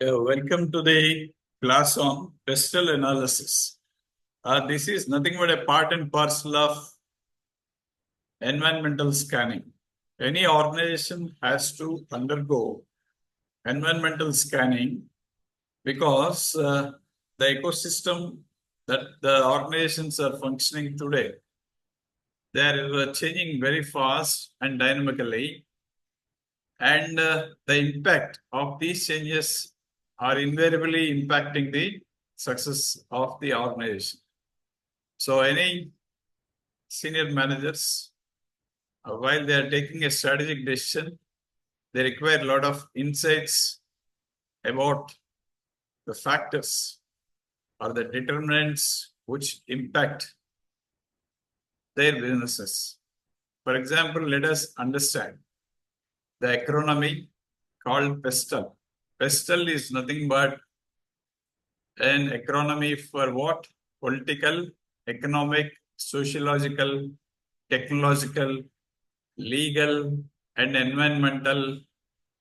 Welcome to the class on PESTEL analysis. This is nothing but a part and parcel of environmental scanning. Any organization has to undergo environmental scanning because the ecosystem that the organizations are functioning today, they are changing very fast and dynamically, and the impact of these changes are invariably impacting the success of the organization. So any senior managers, while they are taking a strategic decision, they require a lot of insights about the factors or the determinants which impact their businesses. For example, let us understand the acronym called PESTEL. PESTEL is nothing but an acronym for what? Political, economic, sociological, technological, legal, and environmental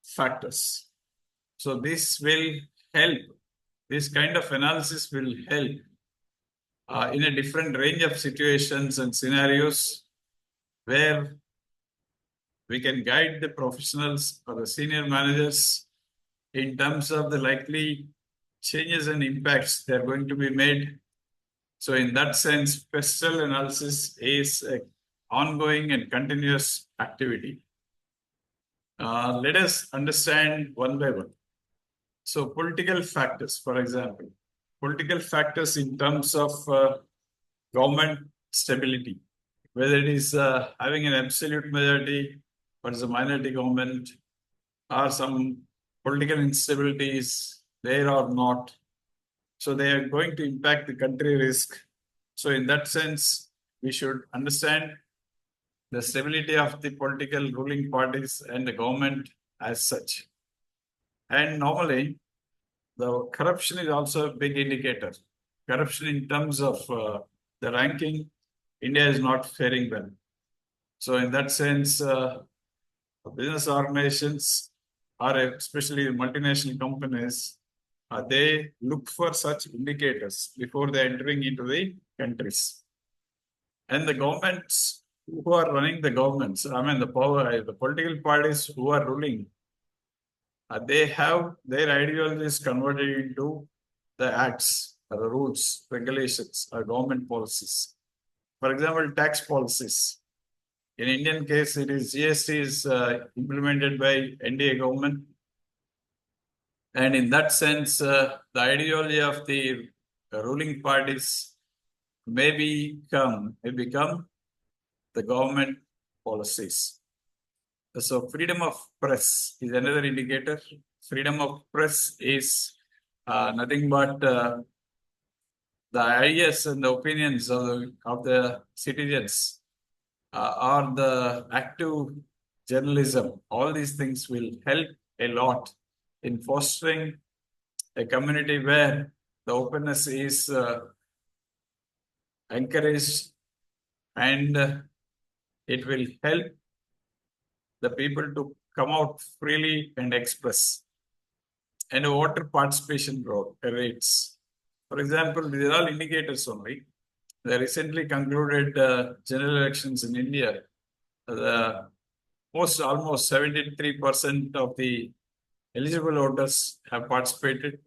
factors. So this will help, this kind of analysis will help in a different range of situations and scenarios where we can guide the professionals or the senior managers in terms of the likely changes and impacts that are going to be made. So in that sense, PESTEL analysis is an ongoing and continuous activity. Let us understand one by one. So political factors, for example, political factors in terms of government stability, whether it is having an absolute majority or is a minority government, or some political instabilities there or not. So they are going to impact the country risk. So in that sense, we should understand the stability of the political ruling parties and the government as such. And normally, the corruption is also a big indicator. Corruption in terms of the ranking, India is not faring well. So in that sense, business organizations, or especially multinational companies, they look for such indicators before they entering into the countries. And the governments who are running the governments, I mean the power, the political parties who are ruling, they have their ideologies converted into the acts, or the rules, regulations, or government policies. For example, tax policies. In Indian case, it is GST is implemented by NDA government. And in that sense, the ideology of the ruling parties may become the government policies. So freedom of press is another indicator. Freedom of press is nothing but the ideas and the opinions of the citizens or the active journalism. All these things will help a lot in fostering a community where the openness is encouraged, and it will help the people to come out freely and express. And voter participation rates. For example, these are all indicators only. The recently concluded general elections in India, almost 73% of the eligible voters have participated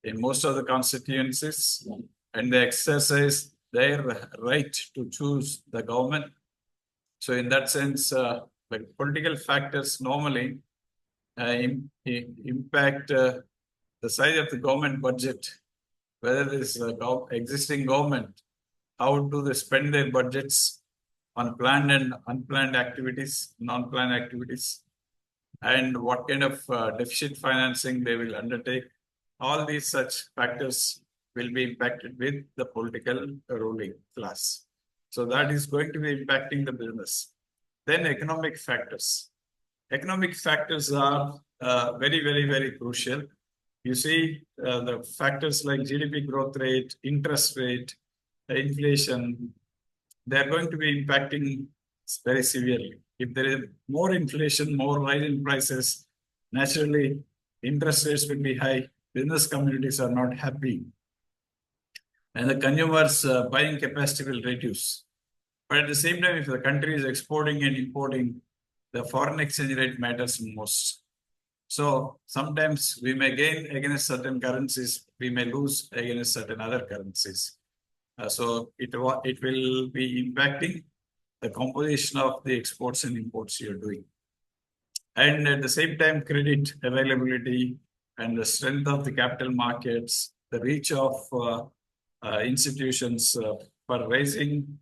in most of the constituencies, and they exercise their right to choose the government. So in that sense, the political factors normally impact the size of the government budget, whether this existing government, how do they spend their budgets on planned and unplanned activities, non-planned activities, and what kind of deficit financing they will undertake. All these such factors will be impacted with the political ruling class. So that is going to be impacting the business. Then economic factors. Economic factors are very, very, very crucial. You see the factors like GDP growth rate, interest rate, inflation, they are going to be impacting very severely. If there is more inflation, more rise in prices, naturally interest rates will be high. business communities are not happy, and the consumers' buying capacity will reduce. But at the same time, if the country is exporting and importing, the foreign exchange rate matters most. So sometimes we may gain against certain currencies, we may lose against certain other currencies. So it will be impacting the composition of the exports and imports you're doing. And at the same time, credit availability and the strength of the capital markets, the reach of institutions for raising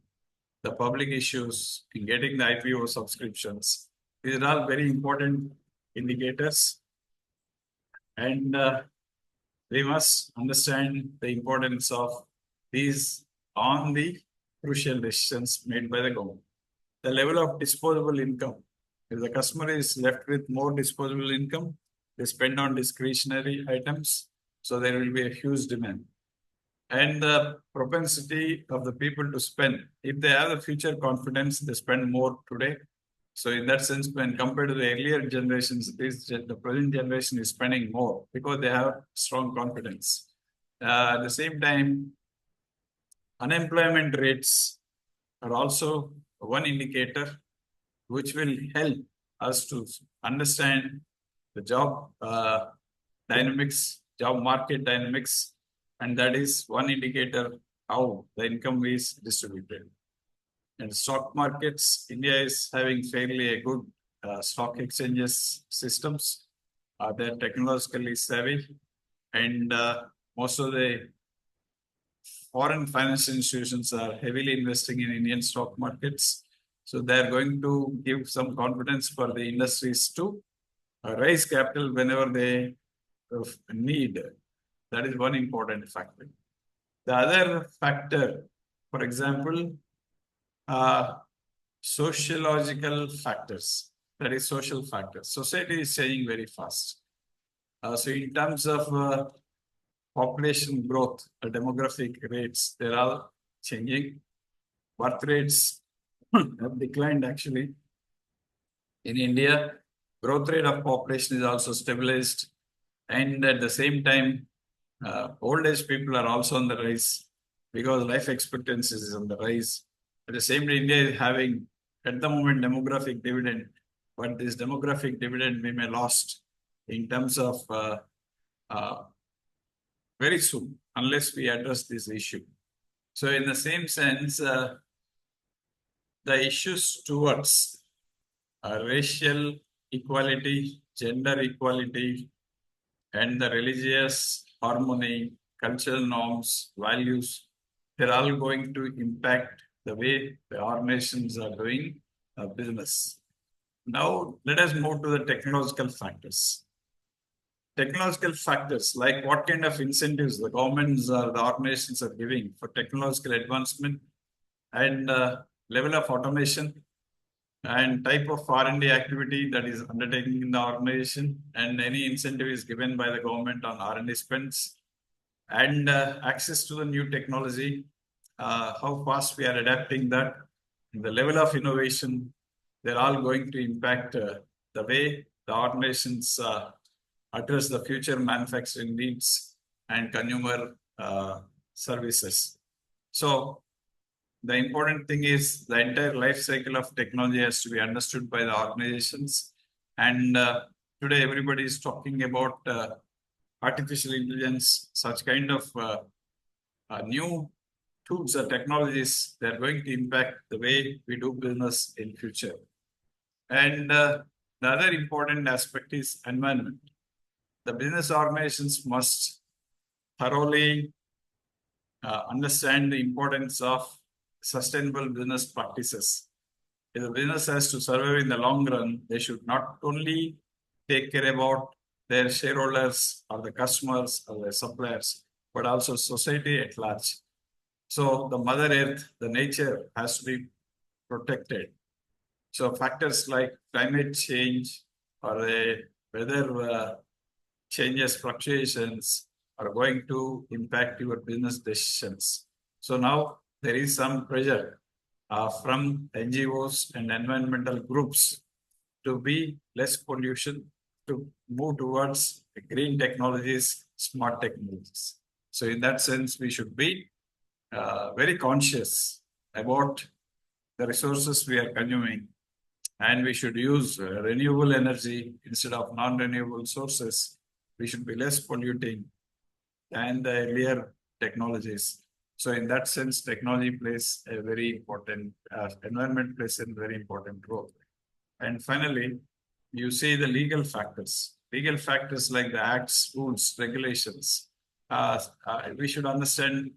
the public issues in getting the IPO subscriptions. These are all very important indicators, and we must understand the importance of these on the crucial decisions made by the government. The level of disposable income. If the customer is left with more disposable income, they spend on discretionary items, so there will be a huge demand. And the propensity of the people to spend. If they have the future confidence, they spend more today. So in that sense, when compared to the earlier generations, the present generation is spending more because they have strong confidence. At the same time, unemployment rates are also one indicator which will help us to understand the job dynamics, job market dynamics, and that is one indicator how the income is distributed. And stock markets, India is having fairly a good stock exchanges systems. They're technologically savvy, and most of the foreign financial institutions are heavily investing in Indian stock markets. So they're going to give some confidence for the industries to raise capital whenever they need. That is one important factor. The other factor, for example, sociological factors, that is social factors. Society is changing very fast. So in terms of population growth, demographic rates, they're all changing. Birth rates have declined actually. In India, growth rate of population is also stabilized. And at the same time, old age people are also on the rise because life expectancy is on the rise. At the same time, India is having, at the moment, demographic dividend, but this demographic dividend we may lost in terms of very soon, unless we address this issue. So in the same sense, the issues towards racial equality, gender equality, and the religious harmony, cultural norms, values, they're all going to impact the way the organizations are doing business. Now, let us move to the technological factors. Technological factors like what kind of incentives the governments or the organizations are giving for technological advancement and level of automation and type of R&D activity that is undertaken in the organization, and any incentive is given by the government on R&D spends, and access to the new technology, how fast we are adapting that, the level of innovation, they're all going to impact the way the organizations address the future manufacturing needs and consumer services. So the important thing is the entire life cycle of technology has to be understood by the organizations. And today everybody is talking about artificial intelligence, such kind of new tools or technologies. They're going to impact the way we do business in future. And the other important aspect is environment. The business organizations must thoroughly understand the importance of sustainable business practices. If the business has to survive in the long run, they should not only take care about their shareholders or the customers or the suppliers, but also society at large. So the Mother Earth, the nature has to be protected. So factors like climate change or the weather changes, fluctuations are going to impact your business decisions. So now there is some pressure from NGOs and environmental groups to be less pollution to move towards green technologies, smart technologies. So in that sense, we should be very conscious about the resources we are consuming, and we should use renewable energy instead of non-renewable sources. We should be less polluting than the earlier technologies. So in that sense, technology plays a very important, environment plays a very important role. And finally, you see the legal factors. Legal factors like the acts, rules, regulations. We should understand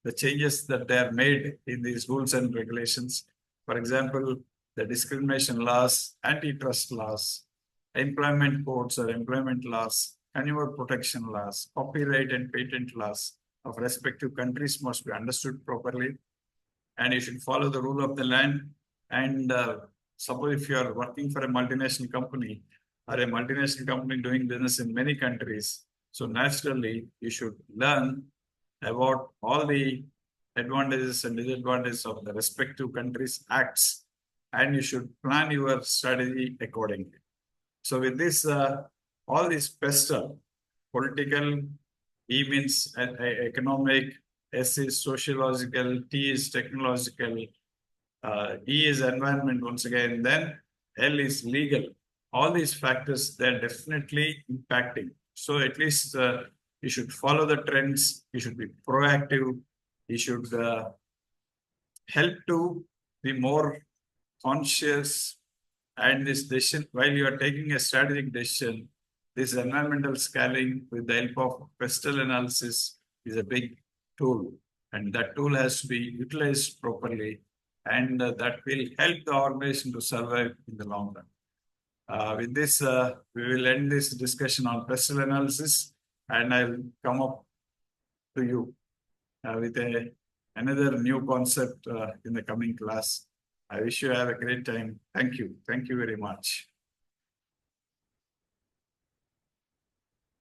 the changes that they are made in these rules and regulations. For example, the discrimination laws, antitrust laws, employment codes or employment laws, consumer protection laws, copyright and patent laws of respective countries must be understood properly, and you should follow the rule of the land. And suppose if you are working for a multinational company or a multinational company doing business in many countries, so naturally you should learn about all the advantages and disadvantages of the respective countries' acts, and you should plan your strategy accordingly. So with this, all these PESTEL, political, E means economic, S is sociological, T is technological, E is environment once again, then L is legal. All these factors, they're definitely impacting. So at least you should follow the trends, you should be proactive, you should help to be more conscious. And this decision, while you are taking a strategic decision, this environmental scaling with the help of PESTEL analysis is a big tool. And that tool has to be utilized properly, and that will help the organization to survive in the long run. With this, we will end this discussion on PESTEL analysis, and I'll come up to you with another new concept in the coming class. I wish you have a great time. Thank you. Thank you very much.